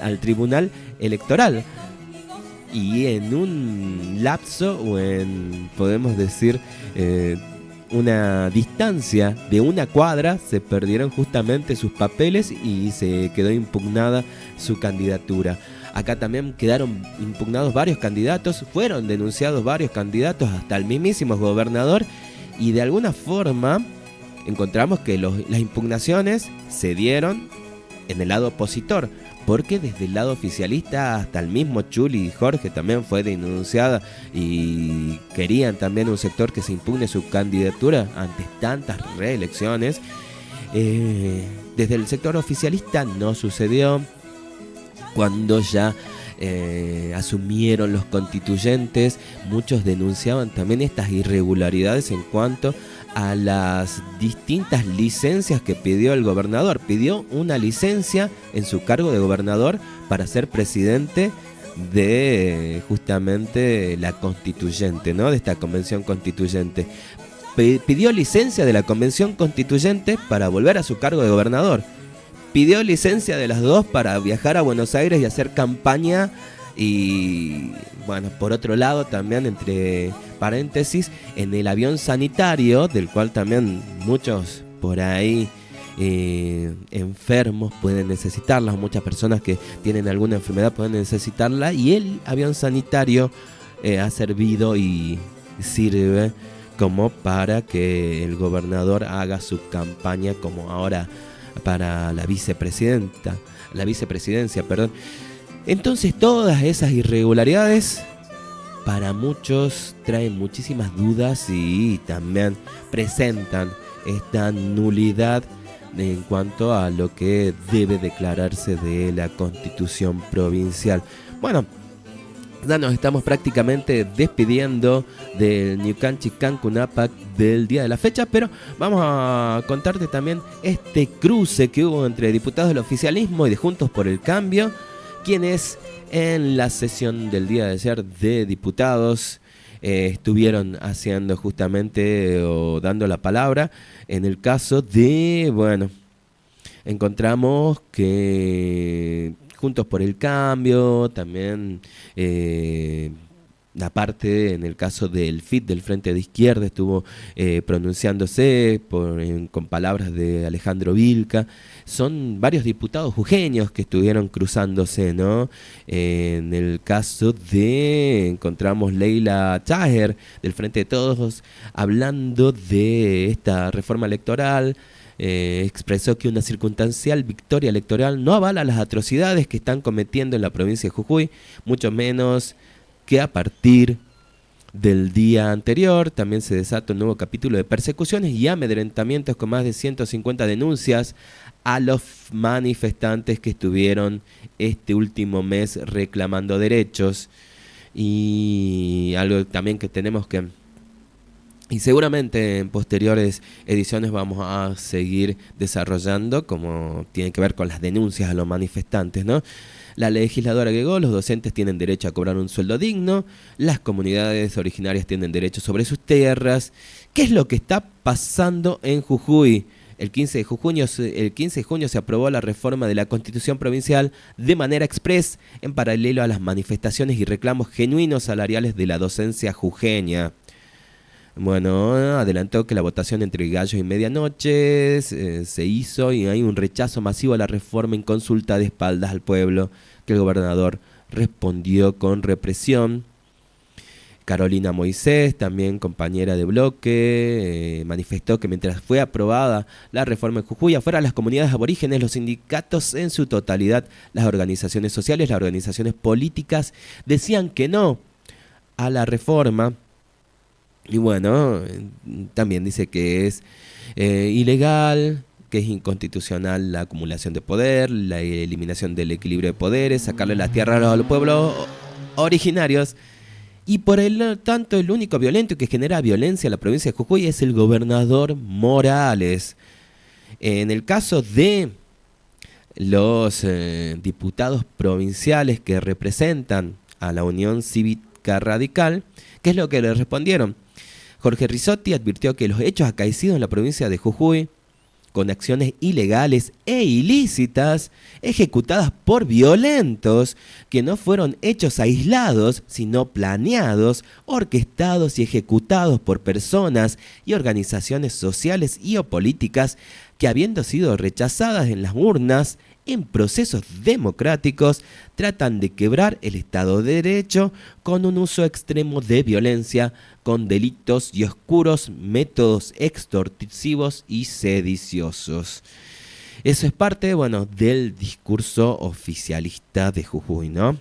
al tribunal electoral, y en un lapso, o en, podemos decir, una distancia de una cuadra, se perdieron justamente sus papeles y se quedó impugnada su candidatura. Acá también quedaron impugnados varios candidatos, fueron denunciados varios candidatos, hasta el mismísimo gobernador, y de alguna forma encontramos que las impugnaciones se dieron en el lado opositor, porque desde el lado oficialista hasta el mismo Chuli Jorge también fue denunciada, y querían también un sector que se impugne su candidatura ante tantas reelecciones. Desde el sector oficialista no sucedió. Cuando ya asumieron los constituyentes, muchos denunciaban también estas irregularidades en cuanto a las distintas licencias que pidió el gobernador. Pidió una licencia en su cargo de gobernador para ser presidente de justamente la constituyente, ¿no? De esta convención constituyente. Pidió licencia de la convención constituyente para volver a su cargo de gobernador. Pidió licencia de las dos para viajar a Buenos Aires y hacer campaña. Y bueno, por otro lado también, entre paréntesis, en el avión sanitario, del cual también muchos por ahí enfermos pueden necesitarla, muchas personas que tienen alguna enfermedad pueden necesitarla, y el avión sanitario ha servido y sirve como para que el gobernador haga su campaña, como ahora para la vicepresidencia, perdón. Entonces todas esas irregularidades para muchos traen muchísimas dudas y también presentan esta nulidad en cuanto a lo que debe declararse de la Constitución provincial. Bueno, ya nos estamos prácticamente despidiendo del Ñucanchi Cancunapac del día de la fecha, pero vamos a contarte también este cruce que hubo entre diputados del oficialismo y de Juntos por el Cambio, quienes en la sesión del día de ayer de diputados estuvieron haciendo justamente o dando la palabra en el caso de, bueno, encontramos que Juntos por el Cambio, también aparte en el caso del FIT, del Frente de Izquierda, estuvo pronunciándose con palabras de Alejandro Vilca. Son varios diputados jujeños que estuvieron cruzándose, ¿no? En el caso de, encontramos Leila Chaher, del Frente de Todos, hablando de esta reforma electoral. Expresó que una circunstancial victoria electoral no avala las atrocidades que están cometiendo en la provincia de Jujuy, mucho menos que a partir del día anterior también se desata un nuevo capítulo de persecuciones y amedrentamientos con más de 150 denuncias a los manifestantes que estuvieron este último mes reclamando derechos. Y algo también que tenemos que, y seguramente en posteriores ediciones vamos a seguir desarrollando, como tiene que ver con las denuncias a los manifestantes, ¿no? La legisladora agregó: los docentes tienen derecho a cobrar un sueldo digno, las comunidades originarias tienen derecho sobre sus tierras. ¿Qué es lo que está pasando en Jujuy? El 15 de junio se aprobó la reforma de la Constitución provincial de manera express, en paralelo a las manifestaciones y reclamos genuinos salariales de la docencia jujeña. Bueno, adelantó que la votación entre gallos y medianoche se hizo y hay un rechazo masivo a la reforma en consulta de espaldas al pueblo, que el gobernador respondió con represión. Carolina Moisés, también compañera de bloque, manifestó que mientras fue aprobada la reforma en Jujuy, afuera las comunidades aborígenes, los sindicatos en su totalidad, las organizaciones sociales, las organizaciones políticas, decían que no a la reforma. Y bueno, también dice que es ilegal, que es inconstitucional la acumulación de poder, la eliminación del equilibrio de poderes, sacarle la tierra a los pueblos originarios. Y por el tanto, el único violento que genera violencia en la provincia de Jujuy es el gobernador Morales. En el caso de los diputados provinciales que representan a la Unión Cívica Radical, ¿qué es lo que le respondieron? Jorge Rizotti advirtió que los hechos acaecidos en la provincia de Jujuy, con acciones ilegales e ilícitas, ejecutadas por violentos, que no fueron hechos aislados, sino planeados, orquestados y ejecutados por personas y organizaciones sociales y o políticas que, habiendo sido rechazadas en las urnas, en procesos democráticos, tratan de quebrar el Estado de Derecho con un uso extremo de violencia, con delitos y oscuros métodos extorsivos y sediciosos. Eso es parte, bueno, del discurso oficialista de Jujuy, ¿no?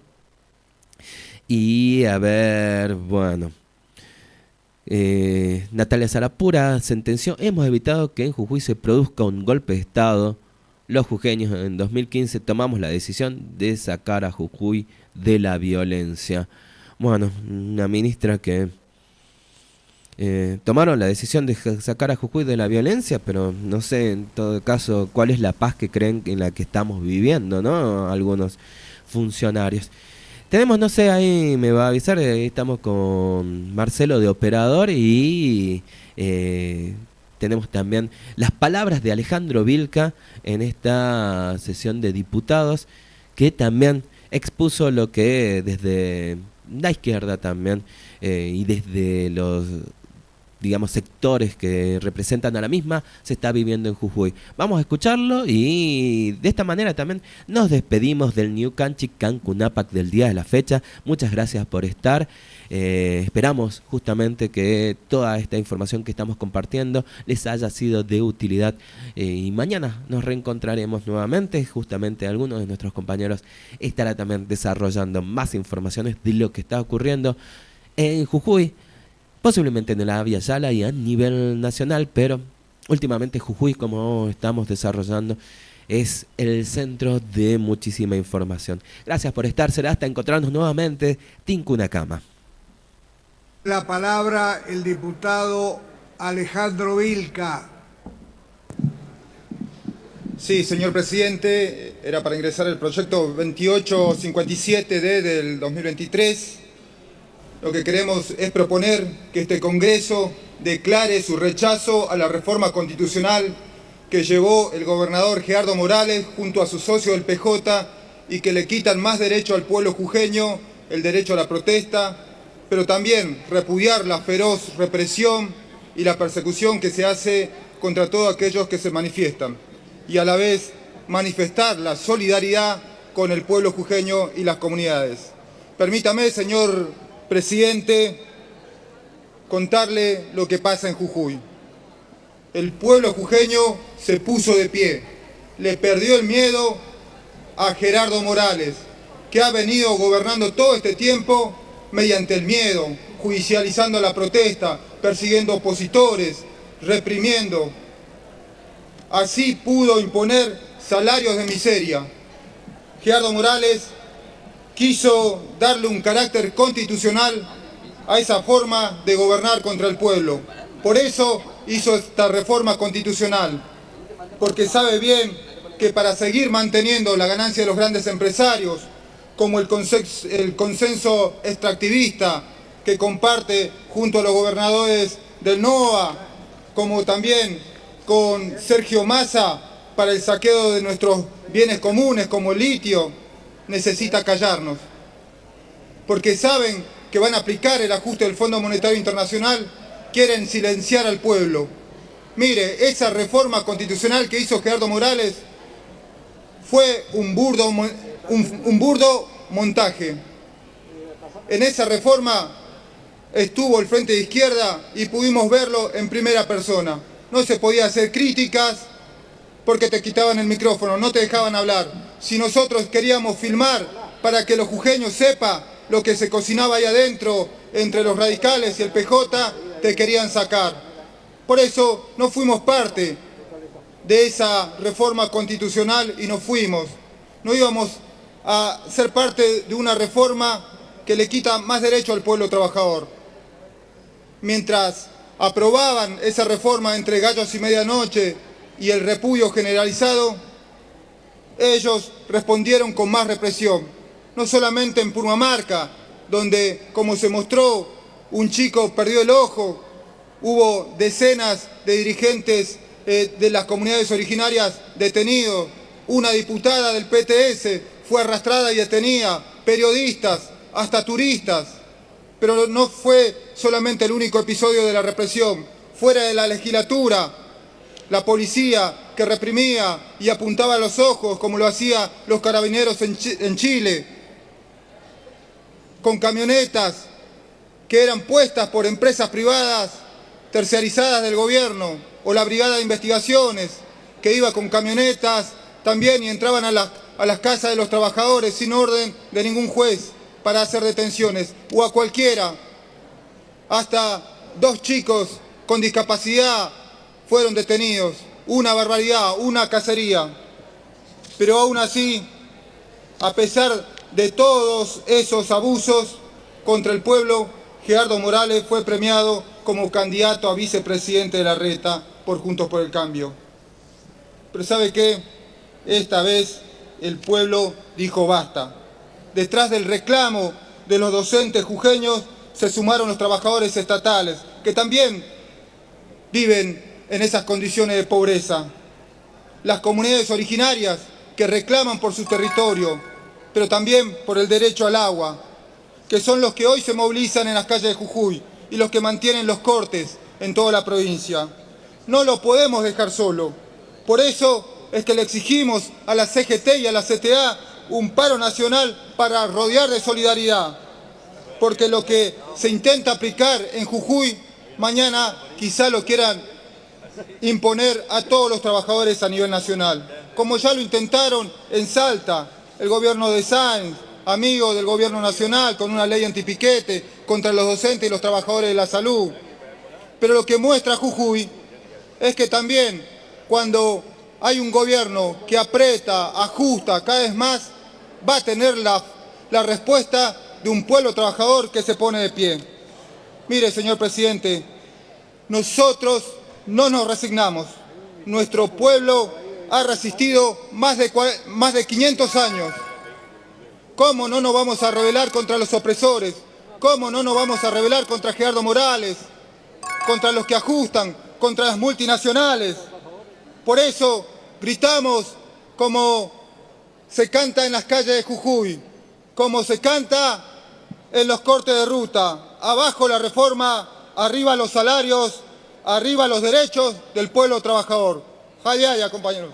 Y a ver, bueno, Natalia Sarapura sentenció: hemos evitado que en Jujuy se produzca un golpe de Estado. Los jujeños en 2015 tomamos la decisión de sacar a Jujuy de la violencia. Bueno, una ministra que tomaron la decisión de sacar a Jujuy de la violencia, pero no sé en todo caso cuál es la paz que creen en la que estamos viviendo, ¿no? Algunos funcionarios. Tenemos, no sé, ahí me va a avisar, estamos con Marcelo de Operador y tenemos también las palabras de Alejandro Vilca en esta sesión de diputados, que también expuso lo que desde la izquierda también y desde los, digamos, sectores que representan a la misma se está viviendo en Jujuy. Vamos a escucharlo y de esta manera también nos despedimos del New Canchi Cancunapac del día de la fecha. Muchas gracias por estar. Esperamos justamente que toda esta información que estamos compartiendo les haya sido de utilidad y mañana nos reencontraremos nuevamente. Justamente algunos de nuestros compañeros estará también desarrollando más informaciones de lo que está ocurriendo en Jujuy, posiblemente en el Avia Yala y a nivel nacional, pero últimamente Jujuy, como estamos desarrollando, es el centro de muchísima información. Gracias por estar, será hasta encontrarnos nuevamente. Tincunacama. La palabra el diputado Alejandro Vilca. Sí, señor presidente, era para ingresar el proyecto 2857D del 2023. Lo que queremos es proponer que este Congreso declare su rechazo a la reforma constitucional que llevó el gobernador Gerardo Morales junto a su socio del PJ y que le quitan más derecho al pueblo jujeño, el derecho a la protesta, pero también repudiar la feroz represión y la persecución que se hace contra todos aquellos que se manifiestan y a la vez manifestar la solidaridad con el pueblo jujeño y las comunidades. Permítame, señor presidente, contarle lo que pasa en Jujuy. El pueblo jujeño se puso de pie, le perdió el miedo a Gerardo Morales, que ha venido gobernando todo este tiempo mediante el miedo, judicializando la protesta, persiguiendo opositores, reprimiendo. Así pudo imponer salarios de miseria. Gerardo Morales quiso darle un carácter constitucional a esa forma de gobernar contra el pueblo. Por eso hizo esta reforma constitucional, porque sabe bien que para seguir manteniendo la ganancia de los grandes empresarios, como el consenso extractivista que comparte junto a los gobernadores del NOA, como también con Sergio Massa para el saqueo de nuestros bienes comunes como el litio, necesita callarnos. Porque saben que van a aplicar el ajuste del Fondo Monetario Internacional, quieren silenciar al pueblo. Mire, esa reforma constitucional que hizo Gerardo Morales fue un burdo montaje. En esa reforma estuvo el Frente de Izquierda y pudimos verlo en primera persona. No se podía hacer críticas porque te quitaban el micrófono, no te dejaban hablar. Si nosotros queríamos filmar para que los jujeños sepan lo que se cocinaba ahí adentro entre los radicales y el PJ, te querían sacar. Por eso no fuimos parte de esa reforma constitucional y no fuimos. No íbamos a ser parte de una reforma que le quita más derecho al pueblo trabajador. Mientras aprobaban esa reforma entre gallos y medianoche y el repudio generalizado, ellos respondieron con más represión. No solamente en Purmamarca, donde, como se mostró, un chico perdió el ojo, hubo decenas de dirigentes de las comunidades originarias detenidos, una diputada del PTS fue arrastrada y detenida, periodistas, hasta turistas. Pero no fue solamente el único episodio de la represión. Fuera de la legislatura, la policía que reprimía y apuntaba a los ojos, como lo hacían los carabineros en Chile, con camionetas que eran puestas por empresas privadas terciarizadas del gobierno, o la Brigada de Investigaciones, que iba con camionetas también y entraban a las casas de los trabajadores sin orden de ningún juez para hacer detenciones, o a cualquiera, hasta 2 chicos con discapacidad fueron detenidos. Una barbaridad, una cacería. Pero aún así, a pesar de todos esos abusos contra el pueblo, Gerardo Morales fue premiado como candidato a vicepresidente de la Reta por Juntos por el Cambio. Pero ¿sabe qué? Esta vez el pueblo dijo basta. Detrás del reclamo de los docentes jujeños se sumaron los trabajadores estatales, que también viven en esas condiciones de pobreza. Las comunidades originarias que reclaman por su territorio, pero también por el derecho al agua, que son los que hoy se movilizan en las calles de Jujuy y los que mantienen los cortes en toda la provincia. No lo podemos dejar solo. Por eso es que le exigimos a la CGT y a la CTA un paro nacional para rodear de solidaridad, porque lo que se intenta aplicar en Jujuy, mañana quizá lo quieran imponer a todos los trabajadores a nivel nacional, como ya lo intentaron en Salta, el gobierno de Sáenz, amigo del gobierno nacional, con una ley antipiquete contra los docentes y los trabajadores de la salud. Pero lo que muestra Jujuy es que también cuando hay un gobierno que aprieta, ajusta cada vez más, va a tener la respuesta de un pueblo trabajador que se pone de pie. Mire, señor presidente, nosotros no nos resignamos. Nuestro pueblo ha resistido más de 500 años. ¿Cómo no nos vamos a rebelar contra los opresores? ¿Cómo no nos vamos a rebelar contra Gerardo Morales? Contra los que ajustan, contra las multinacionales. Por eso gritamos como se canta en las calles de Jujuy, como se canta en los cortes de ruta. Abajo la reforma, arriba los salarios, arriba los derechos del pueblo trabajador. Jayaya, compañeros.